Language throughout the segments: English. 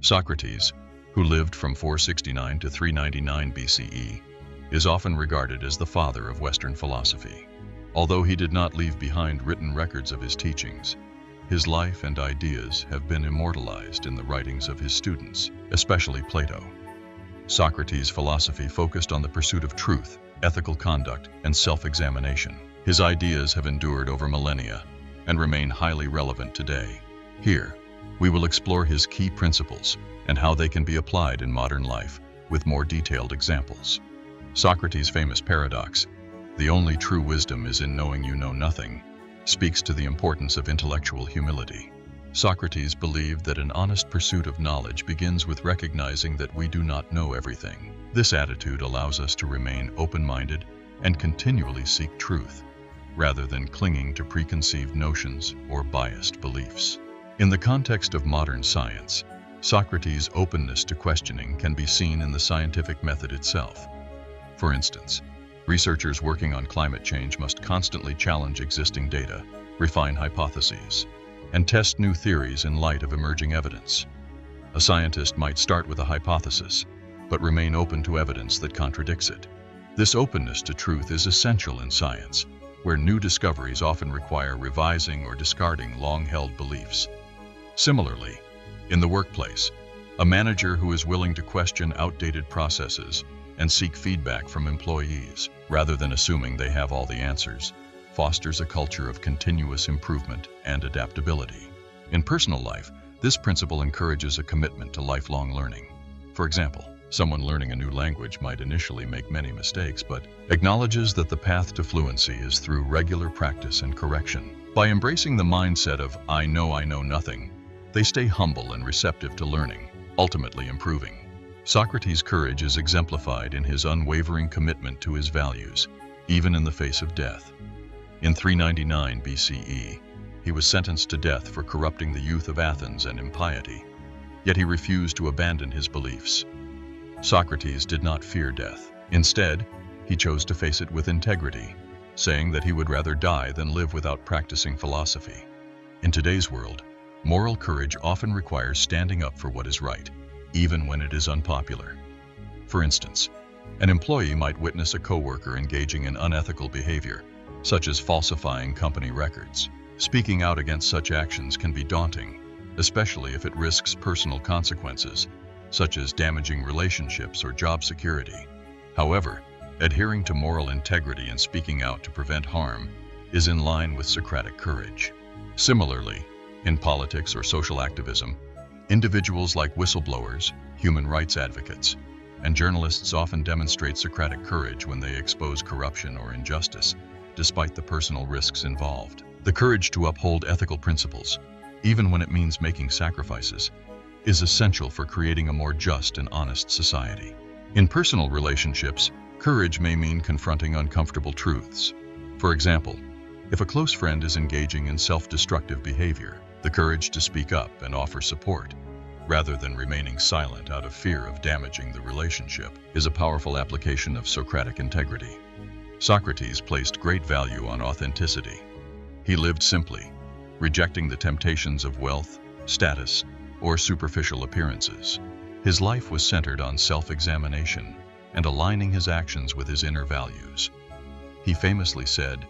Socrates, who lived from 469 to 399 BCE, is often regarded as the father of Western philosophy. Although he did not leave behind written records of his teachings, his life and ideas have been immortalized in the writings of his students, especially Plato. Socrates' philosophy focused on the pursuit of truth, ethical conduct, and self-examination. His ideas have endured over millennia and remain highly relevant today. Here, we will explore his key principles and how they can be applied in modern life with more detailed examples. Socrates' famous paradox, "The only true wisdom is in knowing you know nothing," speaks to the importance of intellectual humility. Socrates believed that an honest pursuit of knowledge begins with recognizing that we do not know everything. This attitude allows us to remain open-minded and continually seek truth, rather than clinging to preconceived notions or biased beliefs. In the context of modern science, Socrates' openness to questioning can be seen in the scientific method itself. For instance, researchers working on climate change must constantly challenge existing data, refine hypotheses, and test new theories in light of emerging evidence. A scientist might start with a hypothesis, but remain open to evidence that contradicts it. This openness to truth is essential in science, where new discoveries often require revising or discarding long-held beliefs. Similarly, in the workplace, a manager who is willing to question outdated processes and seek feedback from employees, rather than assuming they have all the answers, fosters a culture of continuous improvement and adaptability. In personal life, this principle encourages a commitment to lifelong learning. For example, someone learning a new language might initially make many mistakes, but acknowledges that the path to fluency is through regular practice and correction. By embracing the mindset of I know nothing, they stay humble and receptive to learning, ultimately improving. Socrates' courage is exemplified in his unwavering commitment to his values, even in the face of death. In 399 BCE, he was sentenced to death for corrupting the youth of Athens and impiety, yet he refused to abandon his beliefs. Socrates did not fear death. Instead, he chose to face it with integrity, saying that he would rather die than live without practicing philosophy. In today's world, moral courage often requires standing up for what is right, even when it is unpopular. For instance, an employee might witness a coworker engaging in unethical behavior, such as falsifying company records. Speaking out against such actions can be daunting, especially if it risks personal consequences, such as damaging relationships or job security. However, adhering to moral integrity and speaking out to prevent harm is in line with Socratic courage. Similarly, in politics or social activism, individuals like whistleblowers, human rights advocates, and journalists often demonstrate Socratic courage when they expose corruption or injustice, despite the personal risks involved. The courage to uphold ethical principles, even when it means making sacrifices, is essential for creating a more just and honest society. In personal relationships, courage may mean confronting uncomfortable truths. For example, if a close friend is engaging in self-destructive behavior, the courage to speak up and offer support, rather than remaining silent out of fear of damaging the relationship, is a powerful application of Socratic integrity. Socrates placed great value on authenticity. He lived simply, rejecting the temptations of wealth, status, or superficial appearances. His life was centered on self-examination and aligning his actions with his inner values. He famously said,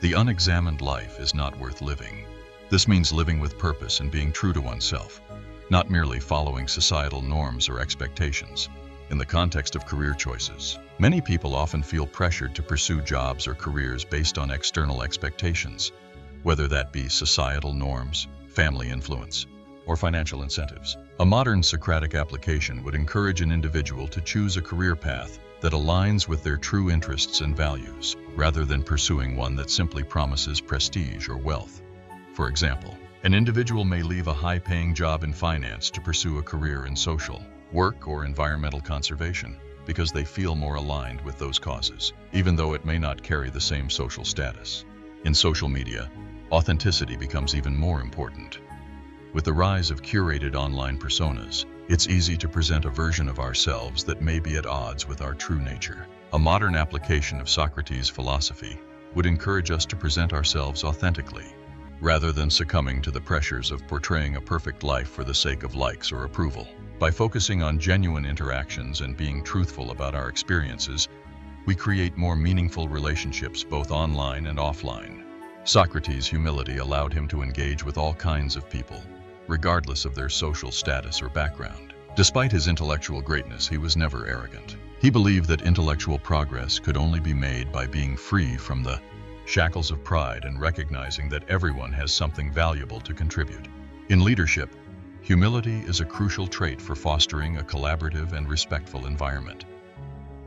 "The unexamined life is not worth living." This means living with purpose and being true to oneself, not merely following societal norms or expectations. In the context of career choices, many people often feel pressured to pursue jobs or careers based on external expectations, whether that be societal norms, family influence, or financial incentives. A modern Socratic application would encourage an individual to choose a career path that aligns with their true interests and values, rather than pursuing one that simply promises prestige or wealth. For example, an individual may leave a high-paying job in finance to pursue a career in social work or environmental conservation because they feel more aligned with those causes, even though it may not carry the same social status. In social media, authenticity becomes even more important. With the rise of curated online personas, it's easy to present a version of ourselves that may be at odds with our true nature. A modern application of Socrates' philosophy would encourage us to present ourselves authentically, rather than succumbing to the pressures of portraying a perfect life for the sake of likes or approval. By focusing on genuine interactions and being truthful about our experiences, we create more meaningful relationships both online and offline. Socrates' humility allowed him to engage with all kinds of people, regardless of their social status or background. Despite his intellectual greatness, he was never arrogant. He believed that intellectual progress could only be made by being free from the shackles of pride and recognizing that everyone has something valuable to contribute. In leadership, humility is a crucial trait for fostering a collaborative and respectful environment.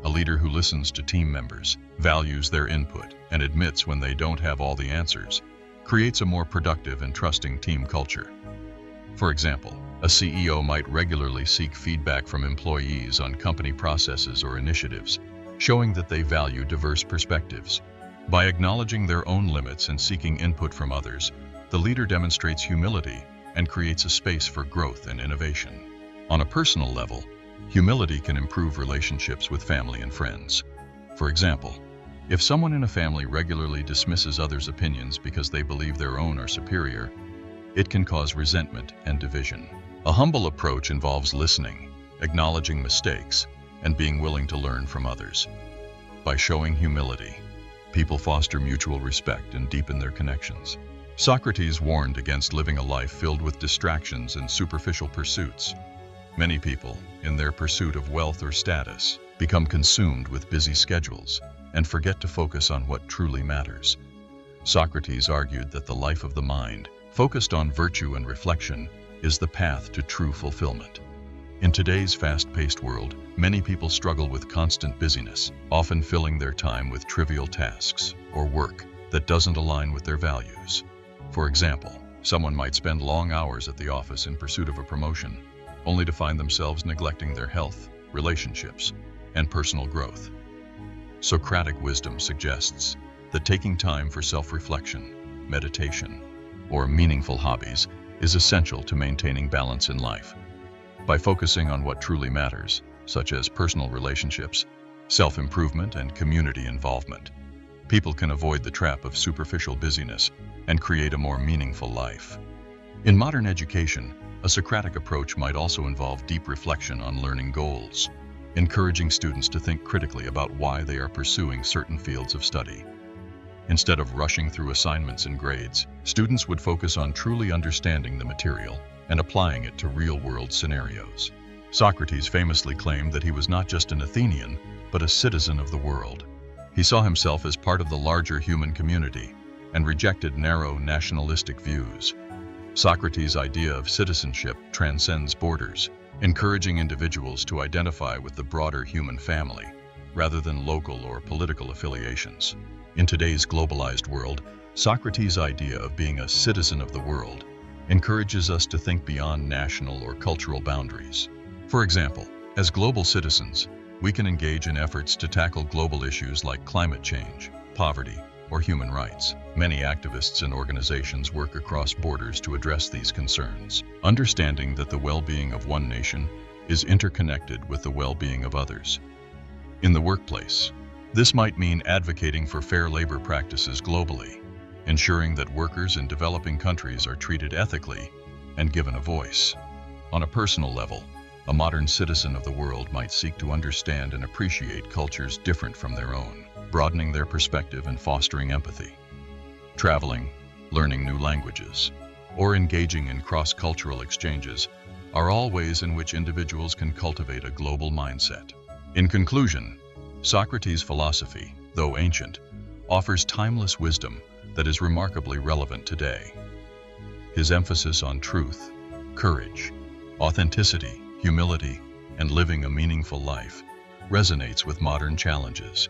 A leader who listens to team members, values their input, and admits when they don't have all the answers, creates a more productive and trusting team culture. For example, a CEO might regularly seek feedback from employees on company processes or initiatives, showing that they value diverse perspectives. By acknowledging their own limits and seeking input from others, the leader demonstrates humility and creates a space for growth and innovation. On a personal level, humility can improve relationships with family and friends. For example, if someone in a family regularly dismisses others' opinions because they believe their own are superior, it can cause resentment and division. A humble approach involves listening, acknowledging mistakes, and being willing to learn from others. By showing humility, people foster mutual respect and deepen their connections. Socrates warned against living a life filled with distractions and superficial pursuits. Many people, in their pursuit of wealth or status, become consumed with busy schedules and forget to focus on what truly matters. Socrates argued that the life of the mind, focused on virtue and reflection, is the path to true fulfillment. In today's fast-paced world, many people struggle with constant busyness, often filling their time with trivial tasks or work that doesn't align with their values. For example, someone might spend long hours at the office in pursuit of a promotion, only to find themselves neglecting their health, relationships, and personal growth. Socratic wisdom suggests that taking time for self-reflection, meditation, or meaningful hobbies is essential to maintaining balance in life. By focusing on what truly matters, such as personal relationships, self-improvement, and community involvement, people can avoid the trap of superficial busyness and create a more meaningful life. In modern education, a Socratic approach might also involve deep reflection on learning goals, encouraging students to think critically about why they are pursuing certain fields of study. Instead of rushing through assignments and grades, students would focus on truly understanding the material and applying it to real-world scenarios. Socrates famously claimed that he was not just an Athenian, but a citizen of the world. He saw himself as part of the larger human community and rejected narrow nationalistic views. Socrates' idea of citizenship transcends borders, encouraging individuals to identify with the broader human family, rather than local or political affiliations. In today's globalized world, Socrates' idea of being a citizen of the world encourages us to think beyond national or cultural boundaries. For example, as global citizens, we can engage in efforts to tackle global issues like climate change, poverty, or human rights. Many activists and organizations work across borders to address these concerns, understanding that the well-being of one nation is interconnected with the well-being of others. In the workplace, this might mean advocating for fair labor practices globally, ensuring that workers in developing countries are treated ethically and given a voice. On a personal level, a modern citizen of the world might seek to understand and appreciate cultures different from their own, broadening their perspective and fostering empathy. Traveling, learning new languages, or engaging in cross-cultural exchanges are all ways in which individuals can cultivate a global mindset. In conclusion, Socrates' philosophy, though ancient, offers timeless wisdom that is remarkably relevant today. His emphasis on truth, courage, authenticity, humility, and living a meaningful life resonates with modern challenges.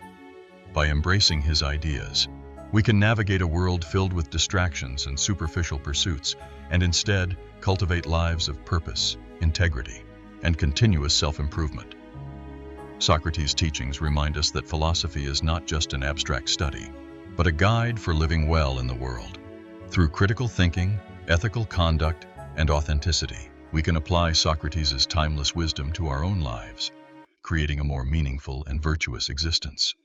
By embracing his ideas, we can navigate a world filled with distractions and superficial pursuits, and instead cultivate lives of purpose, integrity, and continuous self-improvement. Socrates' teachings remind us that philosophy is not just an abstract study, but a guide for living well in the world. Through critical thinking, ethical conduct, and authenticity, we can apply Socrates' timeless wisdom to our own lives, creating a more meaningful and virtuous existence.